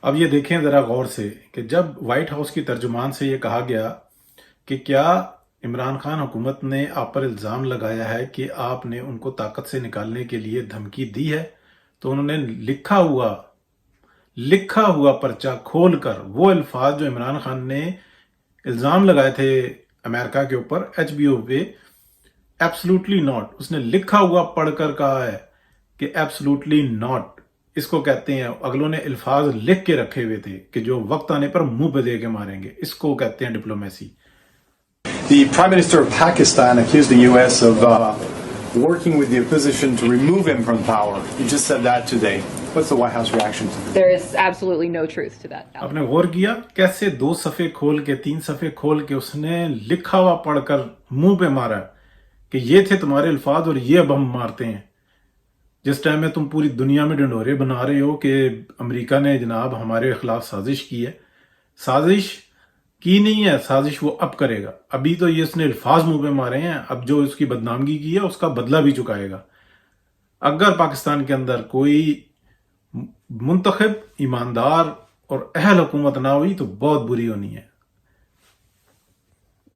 اب یہ دیکھیں ذرا غور سے کہ جب وائٹ ہاؤس کی ترجمان سے یہ کہا گیا کہ کیا عمران خان حکومت نے آپ پر الزام لگایا ہے کہ آپ نے ان کو طاقت سے نکالنے کے لیے دھمکی دی ہے، تو انہوں نے لکھا ہوا پرچہ کھول کر وہ الفاظ جو عمران خان نے الزام لگائے تھے امریکہ کے اوپر ایچ بی او پہ، ایبسلوٹلی ناٹ، اس نے لکھا ہوا پڑھ کر کہا ہے کہ ایبسلوٹلی ناٹ، اس کو کہتے ہیں، اگلوں نے الفاظ لکھ کے رکھے ہوئے تھے کہ جو وقت آنے پر منہ پہ دے کے ماریں گے، اس کو کہتے ہیں diplomacy. The Prime Minister of Pakistan accused the U.S. of working with the opposition to remove him from power. You just said that today. What's the White House reaction to that? There is absolutely no truth to that. آپ نے غور کیا کیسے 2 صفحے کھول کے 3 صفحے کھول کے اس نے لکھا ہوا پڑھ کر منہ پہ مارا کہ یہ تھے تمہارے الفاظ اور یہ اب ہم مارتے ہیں، جس ٹائم میں تم پوری دنیا میں ڈنڈورے بنا رہے ہو کہ امریکہ نے جناب ہمارے خلاف سازش کی ہے۔ سازش کی نہیں ہے، سازش وہ اب کرے گا۔ ابھی تو یہ اس نے الفاظ منہ پہ مارے ہیں، اب جو اس کی بدنامگی کی ہے اس کا بدلہ بھی چکائے گا۔ اگر پاکستان کے اندر کوئی منتخب، ایماندار اور اہل حکومت نہ ہوئی تو بہت بری ہونی ہے۔